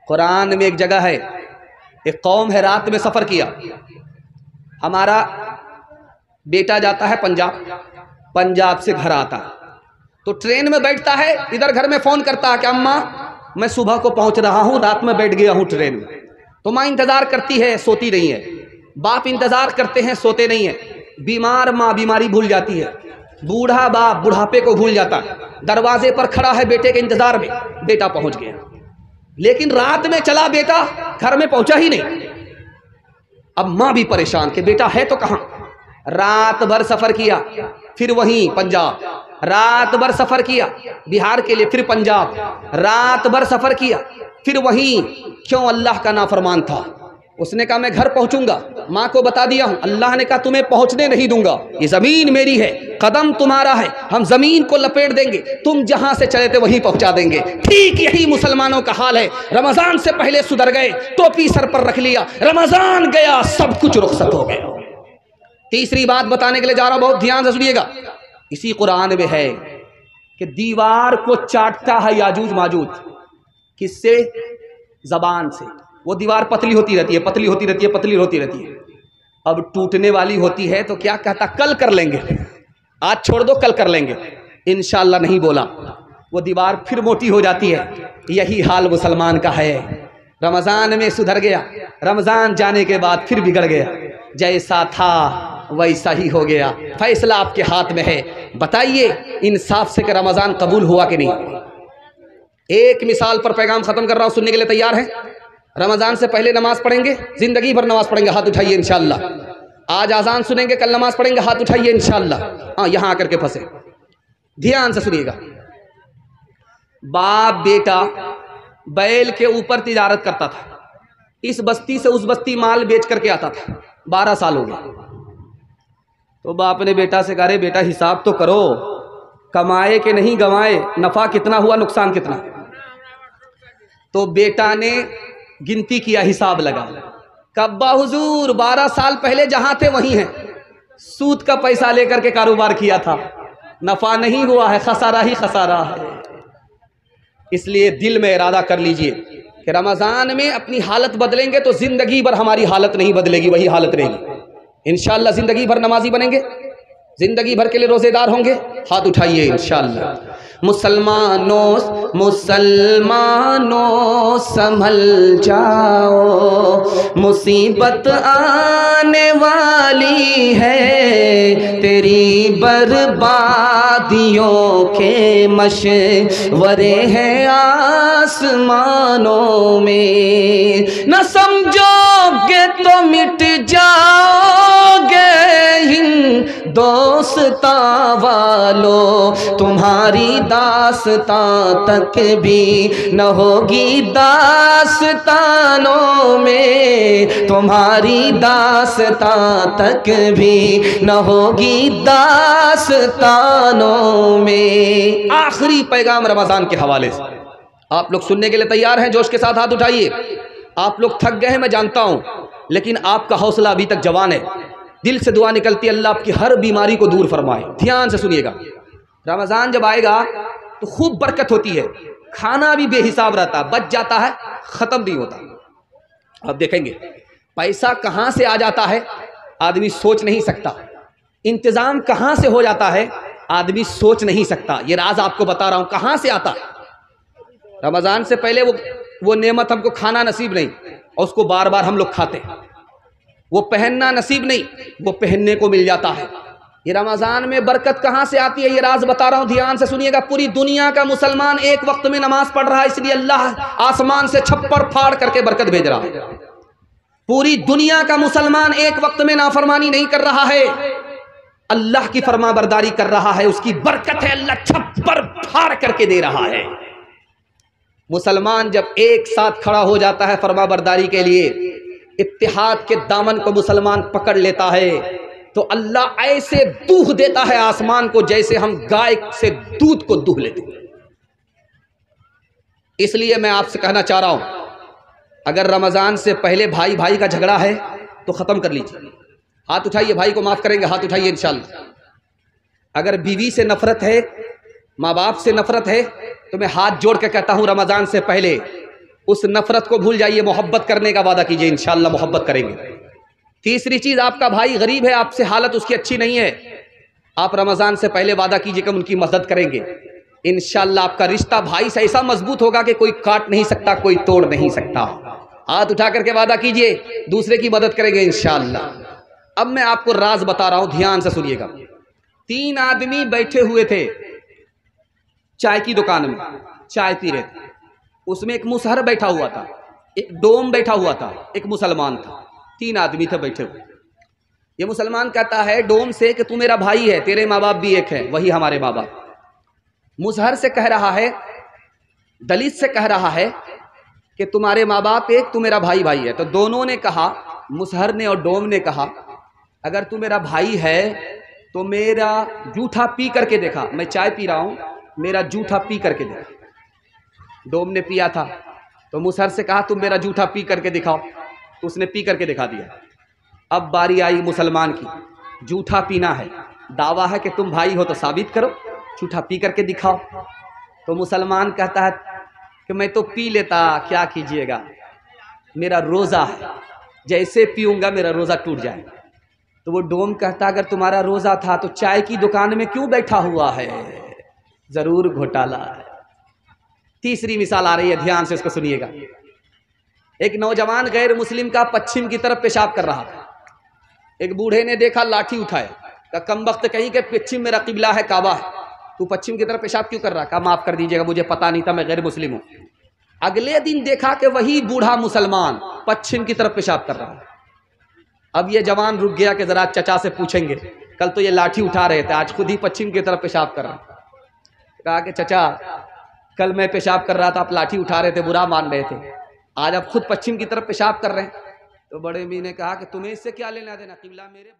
कुरान में एक जगह है, एक कौम है, रात में सफ़र किया। हमारा बेटा जाता है पंजाब, पंजाब से घर आता है तो ट्रेन में बैठता है, इधर घर में फ़ोन करता है कि अम्मा मैं सुबह को पहुंच रहा हूं, रात में बैठ गया हूं ट्रेन में। तो माँ इंतज़ार करती है, सोती नहीं है। बाप इंतज़ार करते हैं, सोते नहीं है। बीमार माँ बीमारी भूल जाती है, बूढ़ा बाप बुढ़ापे को भूल जाता है। दरवाजे पर खड़ा है बेटे के इंतज़ार में, बेटा पहुंच गया, लेकिन रात में चला बेटा, घर में पहुंचा ही नहीं। अब माँ भी परेशान कि बेटा है तो कहाँ। रात भर सफ़र किया, फिर वहीं पंजाब, रात भर सफ़र किया बिहार के लिए, फिर पंजाब, रात भर सफ़र किया, फिर वहीं। क्यों? अल्लाह का नाफरमान था। उसने कहा मैं घर पहुंचूंगा, माँ को बता दिया हूं, अल्लाह ने कहा तुम्हें पहुंचने नहीं दूंगा, ये ज़मीन मेरी है, कदम तुम्हारा है, हम ज़मीन को लपेट देंगे, तुम जहां से चले थे वहीं पहुंचा देंगे। ठीक यही मुसलमानों का हाल है। रमज़ान से पहले सुधर गए, टोपी सर पर रख लिया, रमज़ान गया सब कुछ रुखसत हो गया। तीसरी बात बताने के लिए जा रहा हूं, बहुत ध्यान से सुनिएगा। इसी कुरान में है कि दीवार को चाटता है याजूज माजूज। किससे? ज़बान से। वो दीवार पतली होती रहती है, पतली होती रहती है, पतली होती रहती है। अब टूटने वाली होती है तो क्या कहता? कल कर लेंगे, आज छोड़ दो कल कर लेंगे। इंशाअल्लाह नहीं बोला, वो दीवार फिर मोटी हो जाती है। यही हाल मुसलमान का है। रमज़ान में सुधर गया, रमज़ान जाने के बाद फिर बिगड़ गया। जैसा था वैसा ही हो गया। फैसला आपके हाथ में है। बताइए इंसाफ से कि रमज़ान कबूल हुआ कि नहीं। एक मिसाल पर पैगाम ख़त्म कर रहा हूँ, सुनने के लिए तैयार हैं? रमज़ान से पहले नमाज़ पढ़ेंगे, ज़िंदगी भर नमाज़ पढ़ेंगे, हाथ उठाइए इंशाअल्लाह। आज अज़ान सुनेंगे, कल नमाज़ पढ़ेंगे, हाथ उठाइए इंशाअल्लाह। हाँ, यहाँ आकर के फंसे, ध्यान से सुनिएगा। बाप बेटा बैल के ऊपर तिजारत करता था, इस बस्ती से उस बस्ती माल बेच करके आता था। 12 साल हो गए। तो बाप ने बेटा से कहा, रे बेटा हिसाब तो करो, कमाए कि नहीं गंवाए, नफ़ा कितना हुआ, नुकसान कितना। तो बेटा ने गिनती किया, हिसाब लगा। कब्बा हुजूर 12 साल पहले जहां थे वहीं हैं, सूद का पैसा लेकर के कारोबार किया था, नफ़ा नहीं हुआ है, खसारा ही खसारा है। इसलिए दिल में इरादा कर लीजिए कि रमज़ान में अपनी हालत बदलेंगे तो ज़िंदगी भर हमारी हालत नहीं बदलेगी, वही हालत रहेगी। इंशाअल्लाह ज़िंदगी भर नमाजी बनेंगे, ज़िंदगी भर के लिए रोज़ेदार होंगे। हाथ उठाइए इंशाअल्लाह। मुसलमानों मुसलमानों संभल जाओ, मुसीबत आने वाली है, तेरी बर्बादियों के मशवरे हैं आसमानों में। न समझोगे तो मिट जाओगे दोस्ता वालों, तुम्हारी दास्तां तक भी न होगी दास्तानों में, तुम्हारी दास्तां तक भी न होगी दास्तानों में। आखिरी पैगाम रमज़ान के हवाले से आप लोग सुनने के लिए तैयार हैं? जोश के साथ हाथ उठाइए। आप लोग थक गए हैं मैं जानता हूं, लेकिन आपका हौसला अभी तक जवान है। दिल से दुआ निकलती है अल्लाह आपकी हर बीमारी को दूर फरमाए। ध्यान से सुनिएगा। रमज़ान जब आएगा तो खूब बरकत होती है, खाना भी बेहिसाब रहता है, बच जाता है, ख़त्म नहीं होता। अब देखेंगे पैसा कहाँ से आ जाता है, आदमी सोच नहीं सकता। इंतज़ाम कहाँ से हो जाता है, आदमी सोच नहीं सकता। ये राज आपको बता रहा हूँ कहाँ से आता है। रमज़ान से पहले वो नेमत हमको खाना नसीब नहीं, और उसको बार बार हम लोग खाते हैं। वो पहनना नसीब नहीं, वो पहनने को मिल जाता है। ये रमज़ान में बरकत कहाँ से आती है, ये राज बता रहा हूँ, ध्यान से सुनिएगा। पूरी दुनिया का मुसलमान एक वक्त में नमाज पढ़ रहा है, इसलिए अल्लाह आसमान से छप्पर फाड़ करके बरकत भेज रहा है। पूरी दुनिया का मुसलमान एक वक्त में नाफरमानी नहीं कर रहा है, अल्लाह की फरमाबरदारी कर रहा है, उसकी बरकत है, अल्लाह छप्पर फाड़ करके दे रहा है। मुसलमान जब एक साथ खड़ा हो जाता है फरमाबरदारी के लिए, इत्तिहाद के दामन को मुसलमान पकड़ लेता है, तो अल्लाह ऐसे दूह देता है आसमान को जैसे हम गाय से दूध को दूह लेते हैं। इसलिए मैं आपसे कहना चाह रहा हूं, अगर रमज़ान से पहले भाई भाई का झगड़ा है तो ख़त्म कर लीजिए। हाथ उठाइए, भाई को माफ़ करेंगे, हाथ उठाइए इंशाअल्लाह। अगर बीवी से नफ़रत है, माँ बाप से नफ़रत है, तो मैं हाथ जोड़ के कहता हूँ रमज़ान से पहले उस नफरत को भूल जाइए, मोहब्बत करने का वादा कीजिए, इंशाअल्लाह मोहब्बत करेंगे। तीसरी चीज़, आपका भाई गरीब है, आपसे हालत उसकी अच्छी नहीं है, आप रमज़ान से पहले वादा कीजिए कि उनकी मदद करेंगे। इंशाअल्लाह आपका रिश्ता भाई से ऐसा मजबूत होगा कि कोई काट नहीं सकता, कोई तोड़ नहीं सकता। हाथ उठा करके वादा कीजिए, दूसरे की मदद करेंगे इंशाअल्लाह। अब मैं आपको राज बता रहा हूं, ध्यान से सुनिएगा। 3 आदमी बैठे हुए थे चाय की दुकान में, चाय पी रहे थे। उसमें एक मुसहर बैठा हुआ था, एक डोम बैठा हुआ था, एक मुसलमान था। 3 आदमी थे बैठे हुए। ये मुसलमान कहता है डोम से कि तू मेरा भाई है, तेरे माँ बाप भी एक है, वही हमारे माँ बाप। मुसहर से कह रहा है, दलित से कह रहा है कि तुम्हारे माँ बाप एक, तू मेरा भाई भाई है। तो दोनों ने कहा, मुसहर ने और डोम ने कहा, अगर तू मेरा भाई है तो मेरा जूठा पी करके देखा। मैं चाय पी रहा हूं, मेरा जूठा पी करके देखा। डोम ने पिया था तो मुसहर से कहा तुम मेरा जूठा पी करके दिखाओ, तो उसने पी करके दिखा दिया। अब बारी आई मुसलमान की, जूठा पीना है, दावा है कि तुम भाई हो तो साबित करो, जूठा पी करके दिखाओ। तो मुसलमान कहता है कि मैं तो पी लेता, क्या कीजिएगा, मेरा रोज़ा है, जैसे पीऊँगा मेरा रोज़ा टूट जाएगा। तो वो डोम कहता अगर तुम्हारा रोज़ा था तो चाय की दुकान में क्यों बैठा हुआ है, ज़रूर घोटाला है। तीसरी मिसाल आ रही है, ध्यान से इसको सुनिएगा। एक नौजवान गैर मुस्लिम का पश्चिम की तरफ पेशाब कर रहा था। एक बूढ़े ने देखा, लाठी उठाए, का कम वक्त कहीं के पश्चिम मेरा किबला है, काबा है, तू पश्चिम की तरफ पेशाब क्यों कर रहा? कहा माफ़ कर दीजिएगा, मुझे पता नहीं था, मैं गैर मुस्लिम हूँ। अगले दिन देखा कि वही बूढ़ा मुसलमान पश्चिम की तरफ पेशाब कर रहा है। अब ये जवान रुक गया कि जरा चचा से पूछेंगे, कल तो ये लाठी उठा रहे थे, आज खुद ही पश्चिम की तरफ पेशाब कर रहे हैं। कहा कि चचा कल मैं पेशाब कर रहा था, आप लाठी उठा रहे थे, बुरा मान रहे थे, आज आप खुद पश्चिम की तरफ पेशाब कर रहे हैं। तो बड़े मी ने कहा कि तुम्हें इससे क्या लेना देना, किबला मेरे